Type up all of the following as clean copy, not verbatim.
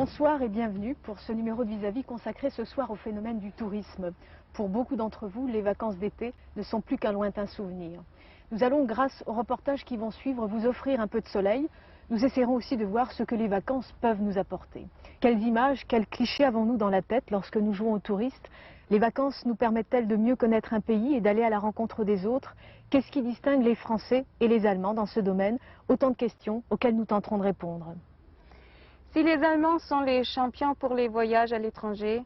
Bonsoir et bienvenue pour ce numéro de Vis-à-Vis consacré ce soir au phénomène du tourisme. Pour beaucoup d'entre vous, les vacances d'été ne sont plus qu'un lointain souvenir. Nous allons, grâce aux reportages qui vont suivre, vous offrir un peu de soleil. Nous essaierons aussi de voir ce que les vacances peuvent nous apporter. Quelles images, quels clichés avons-nous dans la tête lorsque nous jouons aux touristes? Les vacances nous permettent-elles de mieux connaître un pays et d'aller à la rencontre des autres? Qu'est-ce qui distingue les Français et les Allemands dans ce domaine? Autant de questions auxquelles nous tenterons de répondre. Si les Allemands sont les champions pour les voyages à l'étranger,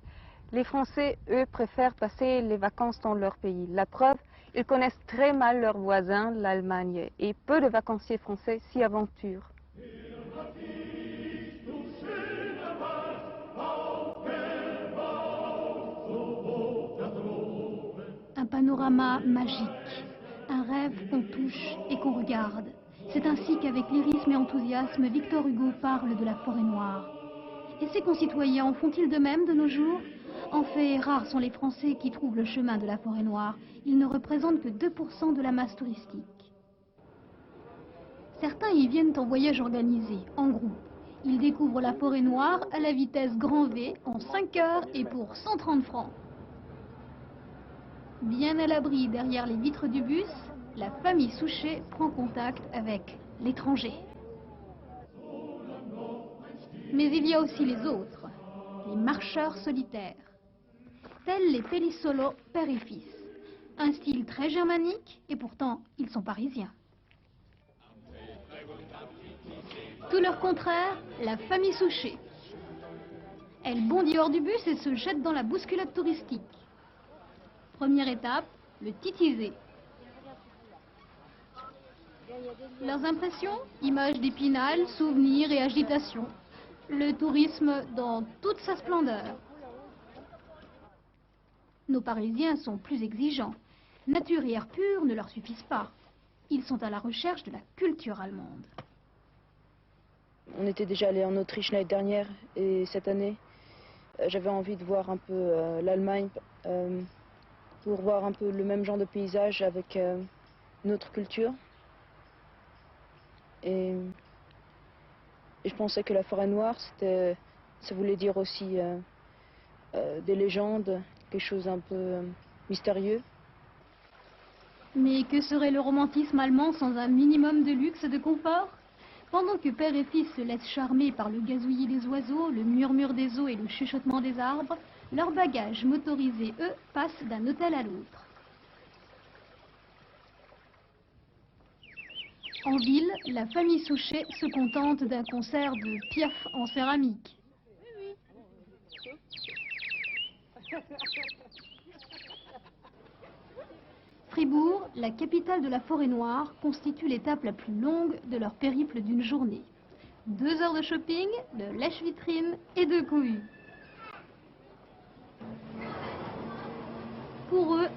les Français, eux, préfèrent passer les vacances dans leur pays. La preuve, ils connaissent très mal leurs voisins, l'Allemagne, et peu de vacanciers français s'y aventurent. Un panorama magique, un rêve qu'on touche et qu'on regarde. C'est ainsi qu'avec lyrisme et enthousiasme, Victor Hugo parle de la forêt noire. Et ses concitoyens en font-ils de même de nos jours? En fait, rares sont les Français qui trouvent le chemin de la forêt noire. Ils ne représentent que 2% de la masse touristique. Certains y viennent en voyage organisé, en groupe. Ils découvrent la forêt noire à la vitesse grand V en 5 heures et pour 130 francs. Bien à l'abri derrière les vitres du bus, la famille Souchet prend contact avec l'étranger. Mais il y a aussi les autres, les marcheurs solitaires, tels les Pellissolo, père et fils. Un style très germanique et pourtant ils sont parisiens. Tout leur contraire, la famille Souchet. Elle bondit hors du bus et se jette dans la bousculade touristique. Première étape, le titiser. Leurs impressions, images d'Épinal, souvenirs et agitation. Le tourisme dans toute sa splendeur. Nos Parisiens sont plus exigeants. Nature et air pur ne leur suffisent pas. Ils sont à la recherche de la culture allemande. On était déjà allé en Autriche l'année dernière et cette année, j'avais envie de voir un peu l'Allemagne pour voir un peu le même genre de paysage avec une autre culture. Et je pensais que la forêt noire, ça voulait dire aussi des légendes, quelque chose un peu mystérieux. Mais que serait le romantisme allemand sans un minimum de luxe et de confort? Pendant que père et fils se laissent charmer par le gazouillis des oiseaux, le murmure des eaux et le chuchotement des arbres, leurs bagages motorisés, eux, passent d'un hôtel à l'autre. En ville, la famille Souchet se contente d'un concert de Piaf en céramique. Fribourg, la capitale de la forêt noire, constitue l'étape la plus longue de leur périple d'une journée. 2 heures de shopping, de lèche-vitrine et de cohue. Pour eux,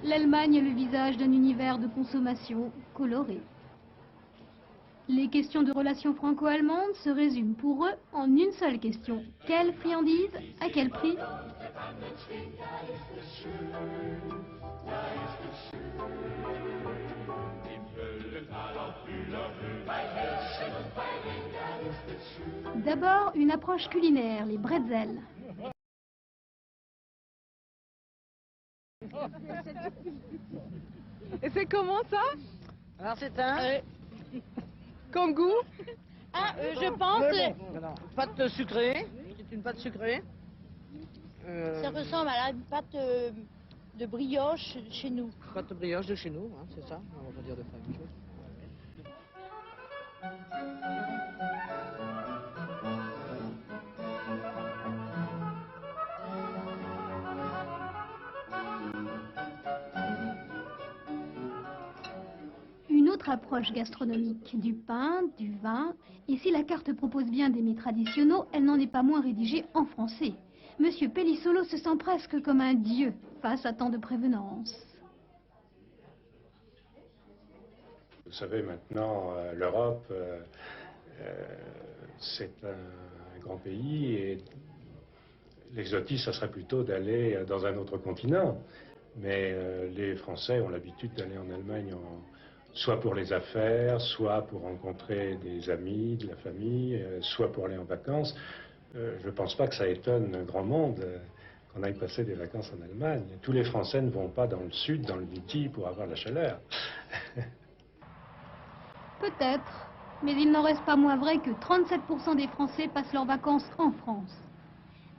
l'Allemagne est le visage d'un univers de consommation coloré. Les questions de relations franco-allemandes se résument pour eux en une seule question. Quelle friandise? À quel prix? D'abord, une approche culinaire, les bretzels. Et c'est comment ça? Alors c'est un... Comme goût? je pense... Pâte sucrée, c'est une pâte sucrée. Ça ressemble à une pâte de brioche chez nous. Pâte de brioche de chez nous, hein, c'est ça. On va pas dire de faire la même chose. Approche gastronomique, du pain, du vin, et si la carte propose bien des mets traditionnels, elle n'en est pas moins rédigée en français. Monsieur Pellissolo se sent presque comme un dieu face à tant de prévenance. Vous savez, maintenant, l'Europe, c'est un grand pays et l'exotisme, ça serait plutôt d'aller dans un autre continent. Mais les Français ont l'habitude d'aller en Allemagne soit pour les affaires, soit pour rencontrer des amis, de la famille, soit pour aller en vacances. Je ne pense pas que ça étonne grand monde qu'on aille passer des vacances en Allemagne. Tous les Français ne vont pas dans le sud, dans le Midi, pour avoir la chaleur. Peut-être, mais il n'en reste pas moins vrai que 37% des Français passent leurs vacances en France.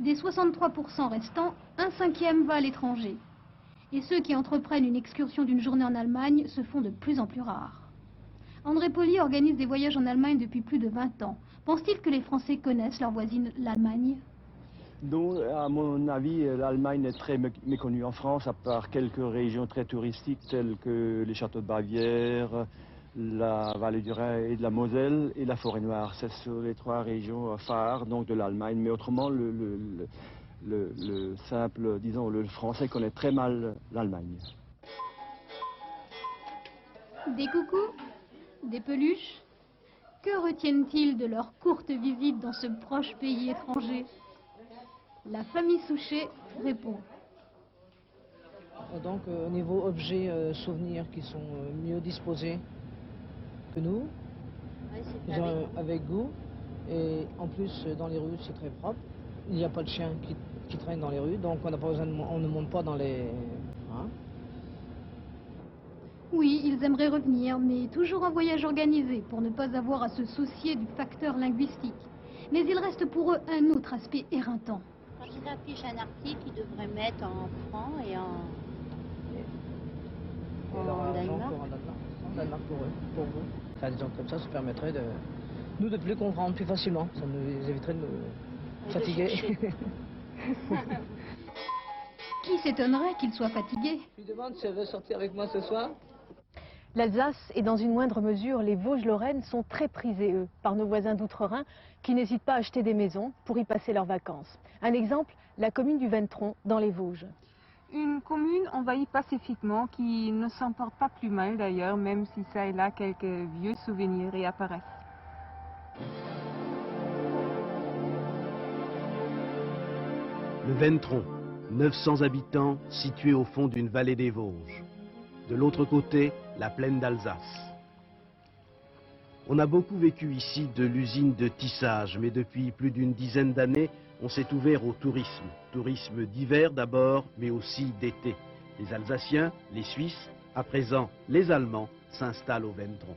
Des 63% restants, un cinquième va à l'étranger. Et ceux qui entreprennent une excursion d'une journée en Allemagne se font de plus en plus rares. André Poli organise des voyages en Allemagne depuis plus de 20 ans. Pense-t-il que les Français connaissent leur voisine, l'Allemagne? Non, à mon avis, l'Allemagne est très méconnue en France, à part quelques régions très touristiques telles que les châteaux de Bavière, la vallée du Rhin et de la Moselle et la Forêt-Noire. Ce sont les trois régions phares donc, de l'Allemagne. Mais autrement, le simple, disons, le Français connaît très mal l'Allemagne. Des coucous? Des peluches? Que retiennent-ils de leur courte visite dans ce proche pays étranger? La famille Souchet répond. Donc au niveau objets, souvenirs qui sont mieux disposés que nous, ils ont avec goût, et en plus dans les rues c'est très propre. Il n'y a pas de chiens qui traînent dans les rues, donc on n'a pas besoin on ne monte pas dans les... Hein? Oui, ils aimeraient revenir, mais toujours en voyage organisé pour ne pas avoir à se soucier du facteur linguistique. Mais il reste pour eux un autre aspect éreintant. Quand ils affichent un article, ils devraient mettre en francs et en Danemark. En Danemark pour eux, pour vous. Enfin, disons comme ça permettrait de nous de plus comprendre plus facilement. Ça nous éviterait de nous fatiguer. Qui s'étonnerait qu'ils soient fatigués? Je lui demande si elle veut sortir avec moi ce soir. L'Alsace et dans une moindre mesure les Vosges-Lorraine sont très prisés, eux, par nos voisins d'outre-Rhin qui n'hésitent pas à acheter des maisons pour y passer leurs vacances. Un exemple, la commune du Ventron, dans les Vosges. Une commune envahie pacifiquement qui ne s'en porte pas plus mal d'ailleurs, même si ça et là quelques vieux souvenirs réapparaissent. Le Ventron, 900 habitants, situé au fond d'une vallée des Vosges. De l'autre côté, la plaine d'Alsace. On a beaucoup vécu ici de l'usine de tissage, mais depuis plus d'une dizaine d'années, on s'est ouvert au tourisme. Tourisme d'hiver d'abord, mais aussi d'été. Les Alsaciens, les Suisses, à présent les Allemands, s'installent au Ventron.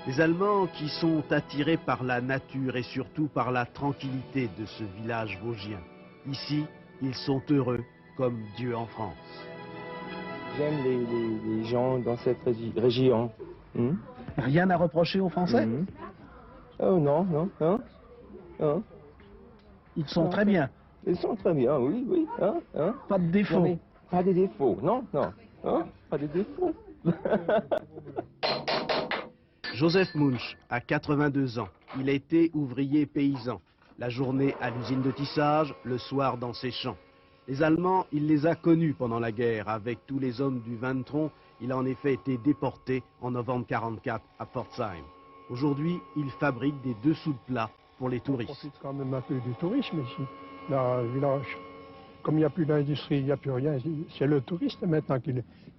Les Allemands qui sont attirés par la nature et surtout par la tranquillité de ce village vosgien. Ici, ils sont heureux comme Dieu en France. J'aime les gens dans cette région. Rien à reprocher aux Français? Oh non, non, hein? Hein? Ils sont très bien. Ils sont très bien, oui, oui. Hein? Pas de défauts. Non, pas de défauts, non, non. Hein? Pas de défauts. Joseph Munch a 82 ans. Il a été ouvrier paysan. La journée à l'usine de tissage, le soir dans ses champs. Les Allemands, il les a connus pendant la guerre. Avec tous les hommes du Ventron, il a en effet été déporté en novembre 1944 à Pforzheim. Aujourd'hui, il fabrique des dessous de plats pour les touristes. On profite quand même un peu du tourisme ici, dans le village. Comme il n'y a plus d'industrie, il n'y a plus rien, c'est le touriste maintenant qui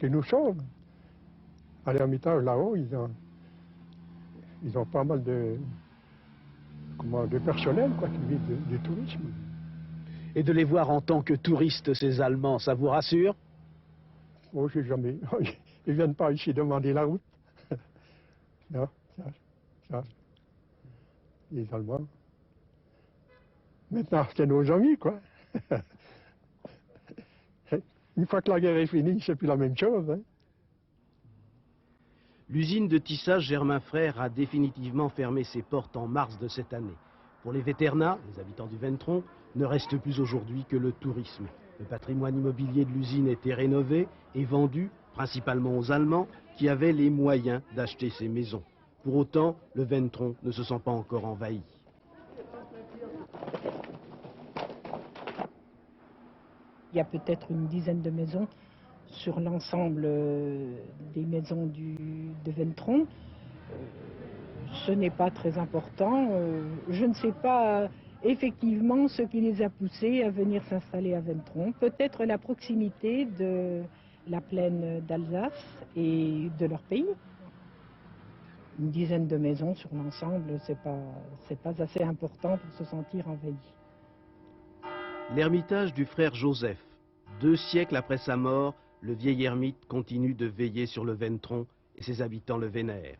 nous sauve. À l'Ermitage, là-haut, ils ont pas mal de personnel quoi, qui vivent du tourisme. Et de les voir en tant que touristes, ces Allemands, ça vous rassure? Oh, j'ai jamais. Ils ne viennent pas ici demander la route. Non, ça. Les Allemands. Maintenant, c'est nos amis, quoi. Une fois que la guerre est finie, c'est plus la même chose. Hein. L'usine de tissage Germain Frères a définitivement fermé ses portes en mars de cette année. Pour les véternats, les habitants du Ventron, ne reste plus aujourd'hui que le tourisme. Le patrimoine immobilier de l'usine a été rénové et vendu principalement aux Allemands qui avaient les moyens d'acheter ces maisons. Pour autant, le Ventron ne se sent pas encore envahi. Il y a peut-être une dizaine de maisons sur l'ensemble des maisons de Ventron. Ce n'est pas très important. Je ne sais pas effectivement ce qui les a poussés à venir s'installer à Ventron. Peut-être la proximité de la plaine d'Alsace et de leur pays. une dizaine de maisons sur l'ensemble, c'est pas assez important pour se sentir envahi. L'ermitage du frère Joseph. 2 siècles après sa mort, le vieil ermite continue de veiller sur le Ventron et ses habitants le vénèrent.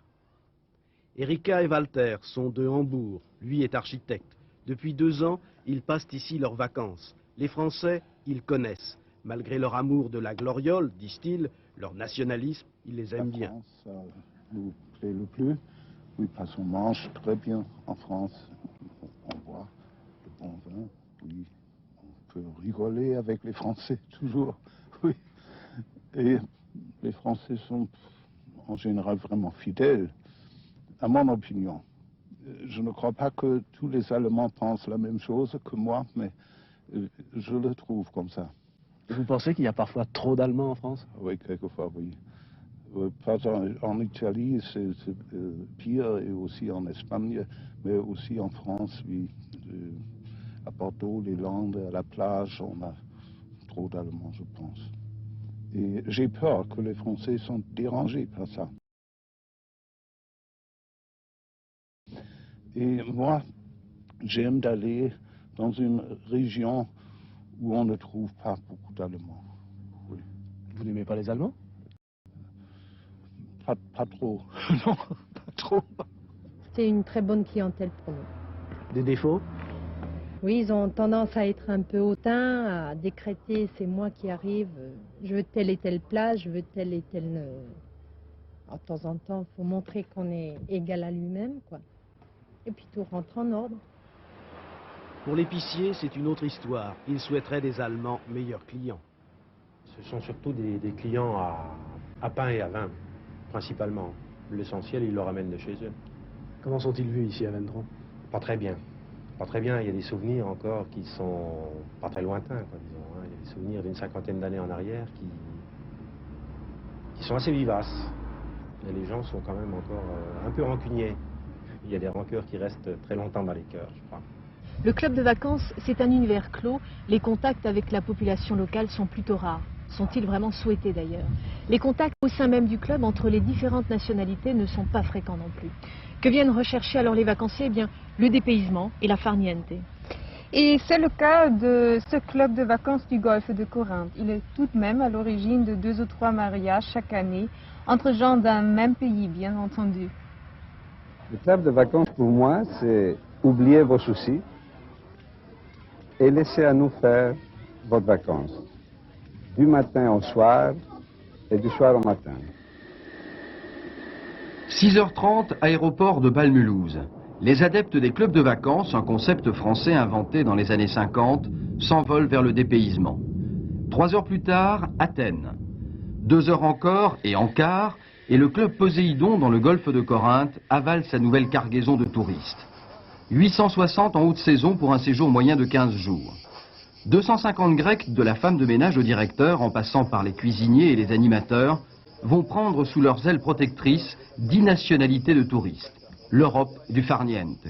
Erika et Walter sont de Hambourg, lui est architecte. Depuis 2 ans, ils passent ici leurs vacances. Les Français, ils connaissent. Malgré leur amour de la gloriole, disent-ils, leur nationalisme, ils les aiment bien. La France nous plaît le plus. Oui, parce qu'on mange très bien en France. On boit de bon vin. Oui, on peut rigoler avec les Français, toujours. Oui. Et les Français sont en général vraiment fidèles, à mon opinion. Je ne crois pas que tous les Allemands pensent la même chose que moi, mais je le trouve comme ça. Vous pensez qu'il y a parfois trop d'Allemands en France? Oui, quelquefois, oui. Pas en Italie, c'est pire, et aussi en Espagne, mais aussi en France, oui. À Bordeaux, les Landes, à la plage, on a trop d'Allemands, je pense. Et j'ai peur que les Français sont dérangés par ça. Et moi, j'aime d'aller dans une région où on ne trouve pas beaucoup d'Allemands. Oui. Vous n'aimez pas les Allemands? Pas trop. Non, pas trop. C'est une très bonne clientèle pour nous. Des défauts? Oui, ils ont tendance à être un peu hautains, à décréter c'est moi qui arrive, je veux tel et tel plat, je veux tel et tel... Alors, de temps en temps, il faut montrer qu'on est égal à lui-même, quoi. Et puis tout rentre en ordre. Pour l'épicier, c'est une autre histoire. Il souhaiterait des Allemands meilleurs clients. Ce sont surtout des clients à pain et à vin, principalement. L'essentiel, ils le ramènent de chez eux. Comment sont-ils vus ici à Ventron? Pas très bien. Pas très bien. Il y a des souvenirs encore qui sont pas très lointains, quoi, disons, hein. Il y a des souvenirs d'une 50aine d'années en arrière qui sont assez vivaces. Et les gens sont quand même encore un peu rancuniers. Il y a des rancœurs qui restent très longtemps dans les cœurs, je crois. Le club de vacances, c'est un univers clos. Les contacts avec la population locale sont plutôt rares. Sont-ils vraiment souhaités d'ailleurs? Les contacts au sein même du club entre les différentes nationalités ne sont pas fréquents non plus. Que viennent rechercher alors les vacanciers? Eh bien, le dépaysement et la farniente. Et c'est le cas de ce club de vacances du golfe de Corinthe. Il est tout de même à l'origine de 2 ou 3 mariages chaque année entre gens d'un même pays, bien entendu. Le club de vacances, pour moi, c'est oublier vos soucis et laisser à nous faire votre vacances. Du matin au soir et du soir au matin. 6h30, aéroport de Bâle-Mulhouse. Les adeptes des clubs de vacances, un concept français inventé dans les années 50, s'envolent vers le dépaysement. 3 heures plus tard, Athènes. 2 heures encore et en quart, et le club Poséidon dans le golfe de Corinthe avale sa nouvelle cargaison de touristes. 860 en haute saison pour un séjour moyen de 15 jours. 250 Grecs, de la femme de ménage au directeur, en passant par les cuisiniers et les animateurs, vont prendre sous leurs ailes protectrices 10 nationalités de touristes. L'Europe du farniente.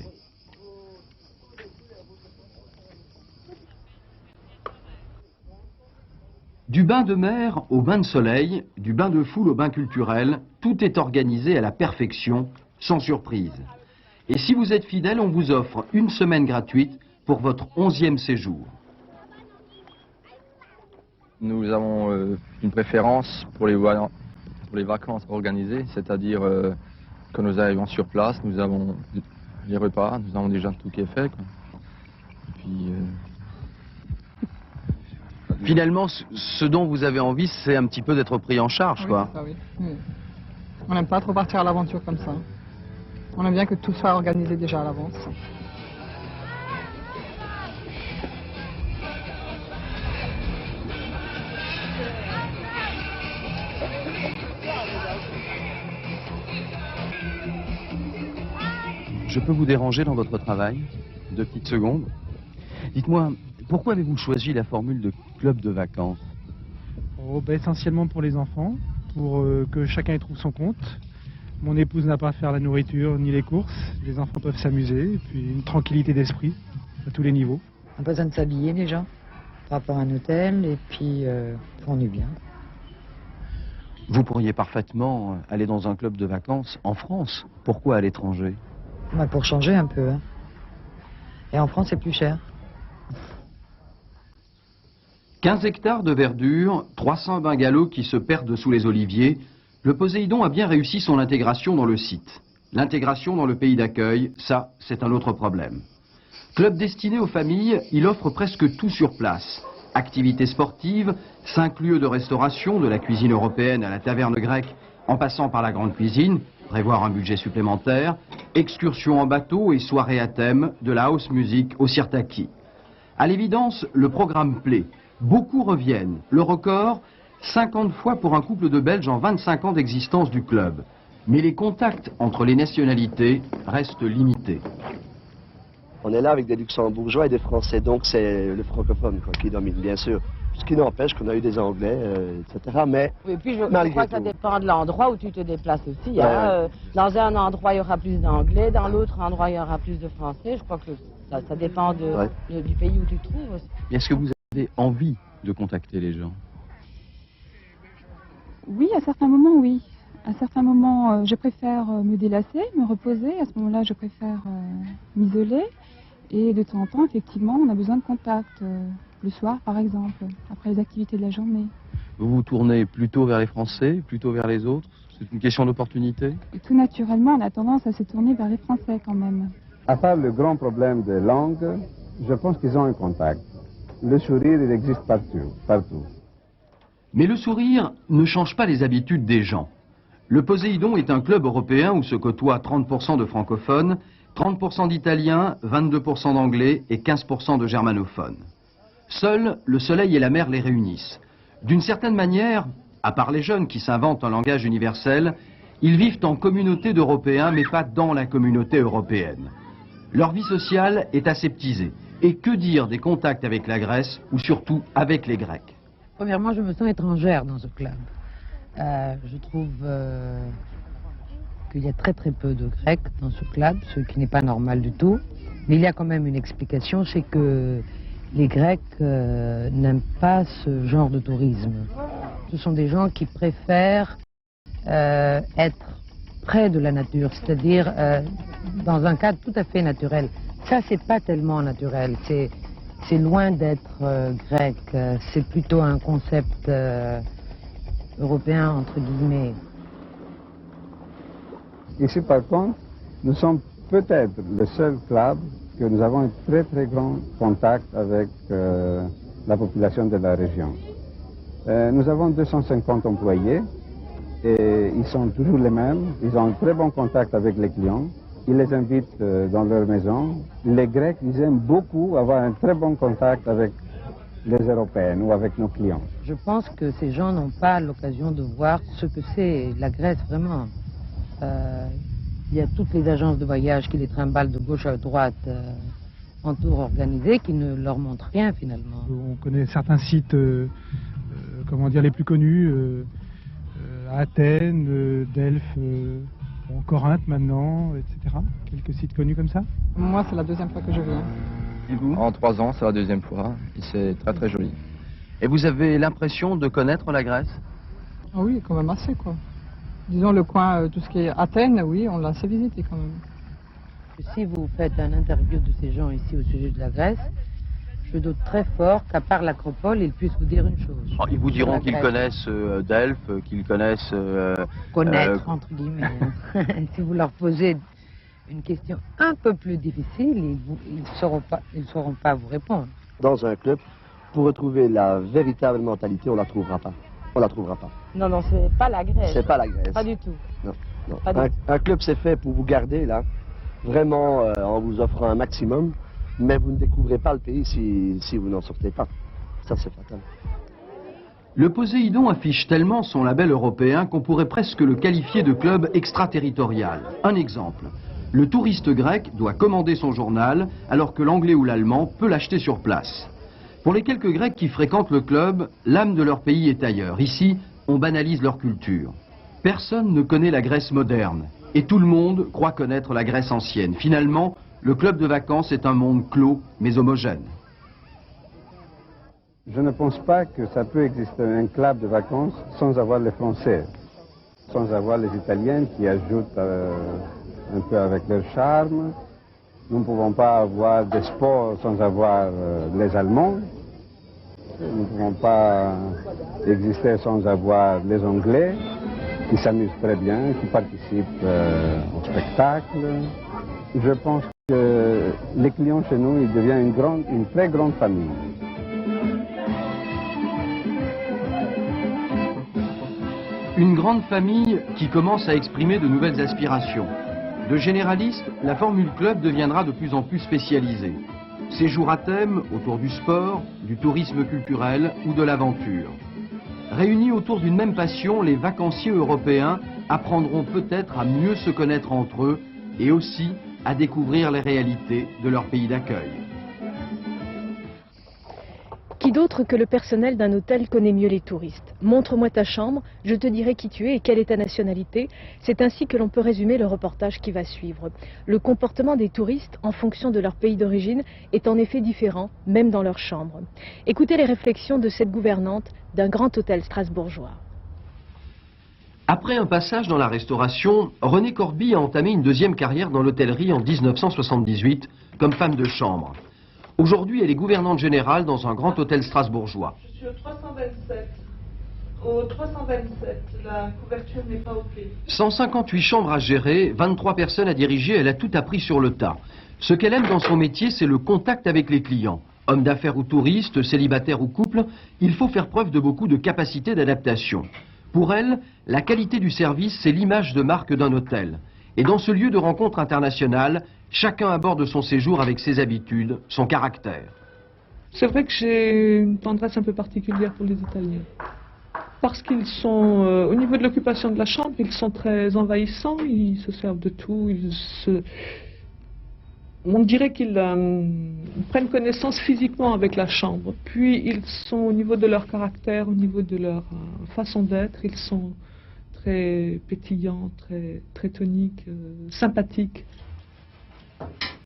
Du bain de mer au bain de soleil, du bain de foule au bain culturel, tout est organisé à la perfection, sans surprise. Et si vous êtes fidèle, on vous offre 1 semaine gratuite pour votre 11e séjour. Nous avons une préférence pour les vacances organisées, c'est-à-dire quand nous arrivons sur place, nous avons les repas, nous avons déjà tout qui est fait, quoi. Et puis, Finalement, ce dont vous avez envie, c'est un petit peu d'être pris en charge, quoi. Ça, oui. On n'aime pas trop partir à l'aventure comme ça. On aime bien que tout soit organisé déjà à l'avance. Je peux vous déranger dans votre travail? 2 petites secondes. Dites-moi, pourquoi avez-vous choisi la formule de club de vacances? Essentiellement pour les enfants, pour que chacun y trouve son compte. Mon épouse n'a pas à faire la nourriture ni les courses. Les enfants peuvent s'amuser, et puis une tranquillité d'esprit à tous les niveaux. On n'a pas besoin de s'habiller déjà, par rapport à un hôtel, et puis on est bien. Vous pourriez parfaitement aller dans un club de vacances en France. Pourquoi à l'étranger? Bah pour changer un peu. Hein. Et en France, c'est plus cher. 15 hectares de verdure, 300 bungalows qui se perdent sous les oliviers, le Poséidon a bien réussi son intégration dans le site. L'intégration dans le pays d'accueil, ça, c'est un autre problème. Club destiné aux familles, il offre presque tout sur place. Activités sportives, 5 lieux de restauration, de la cuisine européenne à la taverne grecque, en passant par la grande cuisine, prévoir un budget supplémentaire, excursions en bateau et soirées à thème, de la house music au sirtaki. À l'évidence, le programme plaît. Beaucoup reviennent. Le record, 50 fois pour un couple de Belges en 25 ans d'existence du club. Mais les contacts entre les nationalités restent limités. On est là avec des Luxembourgeois et des Français, donc c'est le francophone quoi, qui domine, bien sûr. Ce qui n'empêche qu'on a eu des Anglais, etc. Mais et puis je crois que ça dépend de l'endroit où tu te déplaces aussi. Hein. Dans un endroit, il y aura plus d'anglais, dans l'autre endroit, il y aura plus de français. Je crois que ça dépend du pays où tu te trouves aussi. Est-ce que vous avez envie de contacter les gens? Oui, à certains moments, oui. À certains moments, je préfère me délasser, me reposer. À ce moment-là, je préfère m'isoler. Et de temps en temps, effectivement, on a besoin de contact. Le soir, par exemple, après les activités de la journée. Vous vous tournez plutôt vers les Français, plutôt vers les autres? C'est une question d'opportunité? Tout naturellement, on a tendance à se tourner vers les Français quand même. À part le grand problème de langue, je pense qu'ils ont un contact. Le sourire, il existe partout. Mais le sourire ne change pas les habitudes des gens. Le Poséidon est un club européen où se côtoient 30% de francophones, 30% d'italiens, 22% d'anglais et 15% de germanophones. Seuls le soleil et la mer les réunissent. D'une certaine manière, à part les jeunes qui s'inventent un langage universel, ils vivent en communauté d'Européens mais pas dans la communauté européenne. Leur vie sociale est aseptisée. Et que dire des contacts avec la Grèce ou surtout avec les Grecs? Premièrement, je me sens étrangère dans ce club. Je trouve qu'il y a très peu de Grecs dans ce club, ce qui n'est pas normal du tout. Mais il y a quand même une explication, c'est que les Grecs n'aiment pas ce genre de tourisme. Ce sont des gens qui préfèrent être près de la nature, c'est-à-dire dans un cadre tout à fait naturel. Ça, c'est pas tellement naturel, c'est loin d'être grec, c'est plutôt un concept européen, entre guillemets. Ici, par contre, nous sommes peut-être le seul club que nous avons un très grand contact avec la population de la région. Nous avons 250 employés et ils sont toujours les mêmes. Ils ont un très bon contact avec les clients. Ils les invitent dans leur maison. Les Grecs, ils aiment beaucoup avoir un très bon contact avec les Européens ou avec nos clients. Je pense que ces gens n'ont pas l'occasion de voir ce que c'est la Grèce vraiment. Il y a toutes les agences de voyage qui les trimballent de gauche à droite en tour organisé qui ne leur montrent rien finalement. On connaît certains sites comment dire, les plus connus, Athènes, Delphes, Corinthe maintenant, etc. Quelques sites connus comme ça. Moi, c'est la deuxième fois que je viens. Et vous? En 3 ans, c'est la deuxième fois. Et c'est très joli. Et vous avez l'impression de connaître la Grèce? Ah oui, quand même assez, quoi. Disons le coin, tout ce qui est Athènes, oui, on l'a assez visité quand même. Si vous faites un interview de ces gens ici au sujet de la Grèce, je doute très fort qu'à part l'Acropole, ils puissent vous dire une chose. Oh, ils vous diront qu'ils connaissent Delphes, qu'ils connaissent... connaître, entre guillemets. Si vous leur posez une question un peu plus difficile, ils ne sauront pas vous répondre. Dans un club, pour retrouver la véritable mentalité, on ne la trouvera pas. On la trouvera pas. Non, c'est pas la Grèce. C'est pas la Grèce. Pas du tout. Non. Un club, c'est fait pour vous garder, là, vraiment en vous offrant un maximum, mais vous ne découvrez pas le pays si vous n'en sortez pas. Ça, c'est fatal. Le Poséidon affiche tellement son label européen qu'on pourrait presque le qualifier de club extraterritorial. Un exemple. Le touriste grec doit commander son journal, alors que l'anglais ou l'allemand peut l'acheter sur place. Pour les quelques Grecs qui fréquentent le club, l'âme de leur pays est ailleurs. Ici, on banalise leur culture. Personne ne connaît la Grèce moderne, et tout le monde croit connaître la Grèce ancienne. Finalement, le club de vacances est un monde clos, mais homogène. Je ne pense pas que ça peut exister un club de vacances sans avoir les Français, sans avoir les Italiens qui ajoutent un peu avec leur charme. Nous ne pouvons pas avoir des sports sans avoir les Allemands. Nous ne pouvons pas exister sans avoir les Anglais qui s'amusent très bien, qui participent au spectacle. Je pense que les clients chez nous, ils deviennent une très grande famille. Une grande famille qui commence à exprimer de nouvelles aspirations. De généraliste, la Formule Club deviendra de plus en plus spécialisée. Séjours à thème autour du sport, du tourisme culturel ou de l'aventure. Réunis autour d'une même passion, les vacanciers européens apprendront peut-être à mieux se connaître entre eux et aussi à découvrir les réalités de leur pays d'accueil. Qui d'autre que le personnel d'un hôtel connaît mieux les touristes? Montre-moi ta chambre, je te dirai qui tu es et quelle est ta nationalité. C'est ainsi que l'on peut résumer le reportage qui va suivre. Le comportement des touristes en fonction de leur pays d'origine est en effet différent, même dans leur chambre. Écoutez les réflexions de cette gouvernante d'un grand hôtel strasbourgeois. Après un passage dans la restauration, Renée Corby a entamé une deuxième carrière dans l'hôtellerie en 1978 comme femme de chambre. Aujourd'hui, elle est gouvernante générale dans un grand hôtel strasbourgeois. Je suis au 327. Au 327, la couverture n'est pas OK. 158 chambres à gérer, 23 personnes à diriger, elle a tout appris sur le tas. Ce qu'elle aime dans son métier, c'est le contact avec les clients. Hommes d'affaires ou touristes, célibataires ou couples, il faut faire preuve de beaucoup de capacité d'adaptation. Pour elle, la qualité du service, c'est l'image de marque d'un hôtel. Et dans ce lieu de rencontre internationale, chacun aborde son séjour avec ses habitudes, son caractère. C'est vrai que j'ai une tendresse un peu particulière pour les Italiens. Parce qu'ils sont, au niveau de l'occupation de la chambre, ils sont très envahissants, ils se servent de tout, on dirait qu'ils prennent connaissance physiquement avec la chambre. Puis ils sont, au niveau de leur caractère, au niveau de leur façon d'être, ils sont très pétillants, très toniques, sympathiques.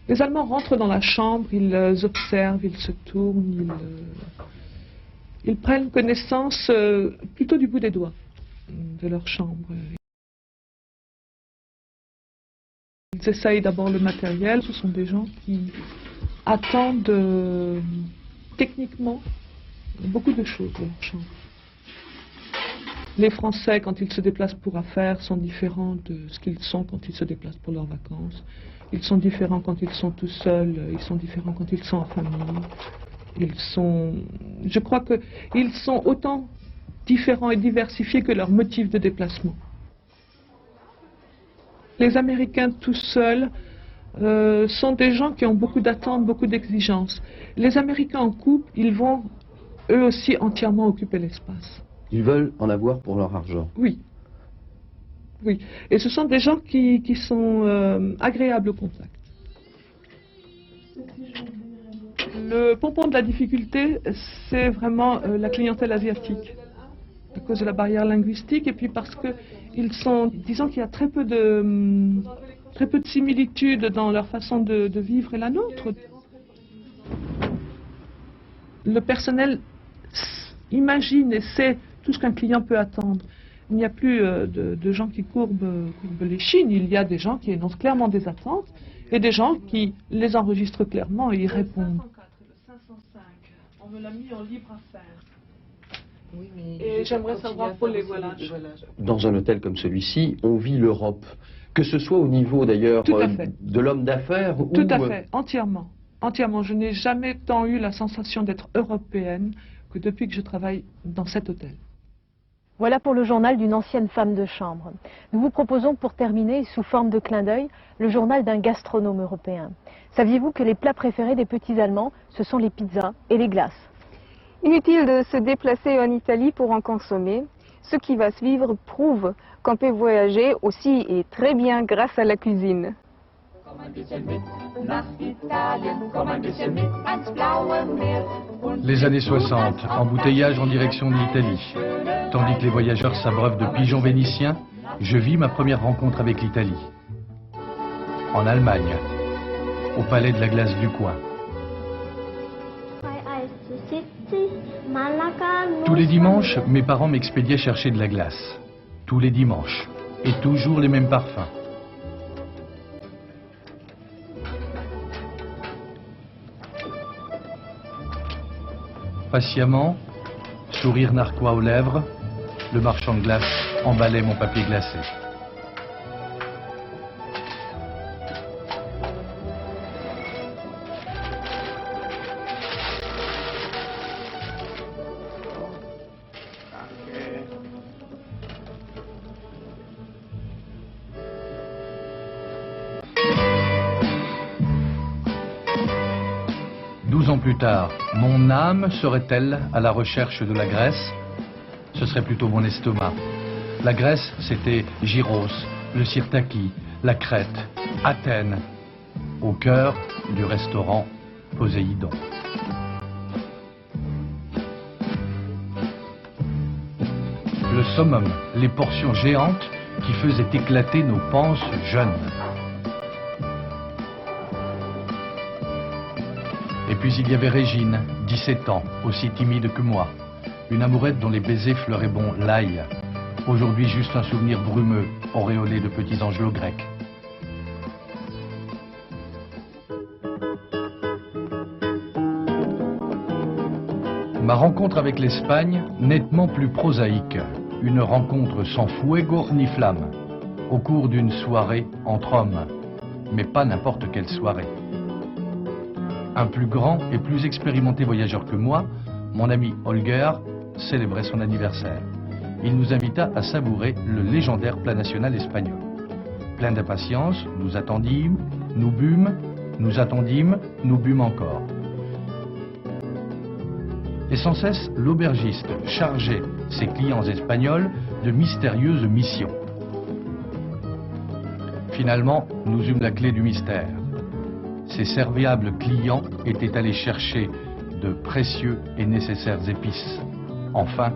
Les Allemands rentrent dans la chambre, ils observent, ils se tournent, ils prennent connaissance plutôt du bout des doigts de leur chambre. Ils essayent d'abord le matériel, ce sont des gens qui attendent techniquement beaucoup de choses de leur chambre. Les Français, quand ils se déplacent pour affaires, sont différents de ce qu'ils sont quand ils se déplacent pour leurs vacances. Ils sont différents quand ils sont tout seuls, ils sont différents quand ils sont en famille. Je crois qu'ils sont autant différents et diversifiés que leur motif de déplacement. Les Américains tout seuls sont des gens qui ont beaucoup d'attentes, beaucoup d'exigences. Les Américains en couple, ils vont eux aussi entièrement occuper l'espace. Ils veulent en avoir pour leur argent. Oui. Oui. Et ce sont des gens qui sont agréables au contact. Le pompon de la difficulté, c'est vraiment la clientèle asiatique. À cause de la barrière linguistique et puis parce que ils sont, disons qu'il y a très peu de similitudes dans leur façon de vivre et la nôtre. Le personnel imagine et sait tout ce qu'un client peut attendre. Il n'y a plus de gens qui courbent les chines, il y a des gens qui énoncent clairement des attentes et des gens qui les enregistrent clairement et y répondent. Le 505, on me l'a mis en libre affaire. Oui, et j'aimerais savoir pour les voilages. Dans un hôtel comme celui-ci, on vit l'Europe. Que ce soit au niveau d'ailleurs de l'homme d'affaires ou... Tout à fait, entièrement. Entièrement. Je n'ai jamais tant eu la sensation d'être européenne que depuis que je travaille dans cet hôtel. Voilà pour le journal d'une ancienne femme de chambre. Nous vous proposons pour terminer, sous forme de clin d'œil, le journal d'un gastronome européen. Saviez-vous que les plats préférés des petits Allemands, ce sont les pizzas et les glaces? Inutile de se déplacer en Italie pour en consommer. Ce qui va suivre prouve qu'on peut voyager aussi et très bien grâce à la cuisine. Les années 60, embouteillage en direction de l'Italie. Tandis que les voyageurs s'abreuvent de pigeons vénitiens, je vis ma première rencontre avec l'Italie. En Allemagne, au palais de la glace du coin. Tous les dimanches, mes parents m'expédiaient chercher de la glace. Tous les dimanches. Et toujours les mêmes parfums. Patiemment, sourire narquois aux lèvres, le marchand de glace emballait mon papier glacé. Plus tard, mon âme serait-elle à la recherche de la Grèce? Ce serait plutôt mon estomac. La Grèce, c'était Gyros, le Sirtaki, la Crète, Athènes, au cœur du restaurant Poséidon. Le summum, les portions géantes qui faisaient éclater nos panses jeunes. Et puis il y avait Régine, 17 ans, aussi timide que moi. Une amourette dont les baisers fleuraient bon l'ail. Aujourd'hui juste un souvenir brumeux, auréolé de petits angelots grecs. Ma rencontre avec l'Espagne, nettement plus prosaïque. Une rencontre sans fuego ni flamme. Au cours d'une soirée entre hommes. Mais pas n'importe quelle soirée. Un plus grand et plus expérimenté voyageur que moi, mon ami Holger, célébrait son anniversaire. Il nous invita à savourer le légendaire plat national espagnol. Plein d'impatience, nous attendîmes, nous bûmes, nous attendîmes, nous bûmes encore. Et sans cesse, l'aubergiste chargeait ses clients espagnols de mystérieuses missions. Finalement, nous eûmes la clé du mystère. Ces serviables clients étaient allés chercher de précieux et nécessaires épices. Enfin,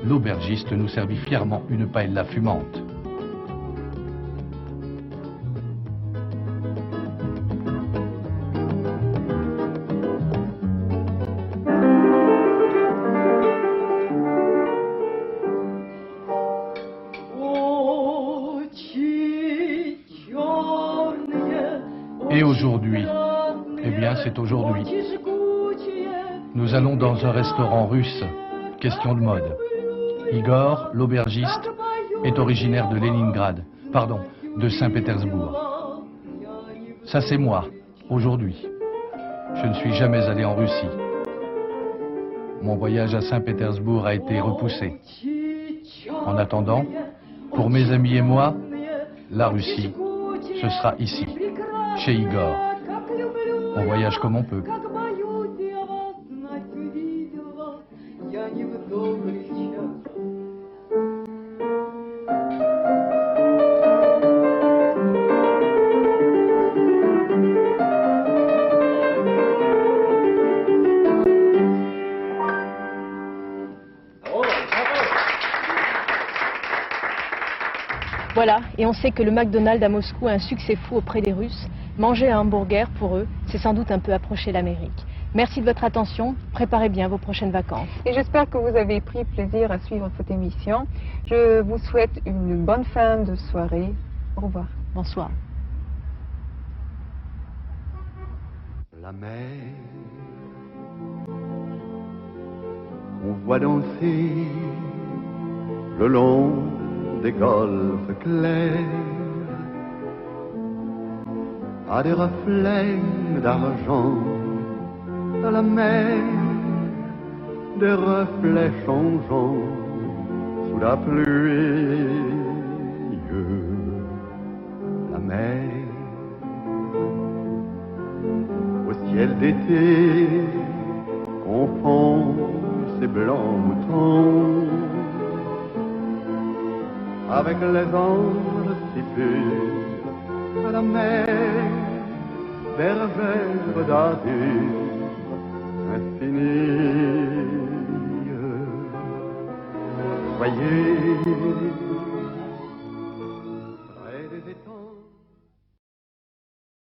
l'aubergiste nous servit fièrement une paella fumante. Et aujourd'hui, eh bien c'est aujourd'hui. Nous allons dans un restaurant russe, question de mode. Igor, l'aubergiste, est originaire de Leningrad, pardon, de Saint-Pétersbourg. Ça c'est moi, aujourd'hui. Je ne suis jamais allé en Russie. Mon voyage à Saint-Pétersbourg a été repoussé. En attendant, pour mes amis et moi, la Russie, ce sera ici. Chez Igor. On voyage comme on peut. Voilà, et on sait que le McDonald's à Moscou a un succès fou auprès des Russes. Manger un hamburger, pour eux, c'est sans doute un peu approcher l'Amérique. Merci de votre attention, préparez bien vos prochaines vacances. Et j'espère que vous avez pris plaisir à suivre cette émission. Je vous souhaite une bonne fin de soirée. Au revoir. Bonsoir. La mer, on voit danser le long des golfes clairs, à des reflets d'argent à la mer, des reflets changeants sous la pluie. La mer, au ciel d'été, confond ses blancs moutons avec les anges si purs à la mer, bergère d'azur infinie. Soyez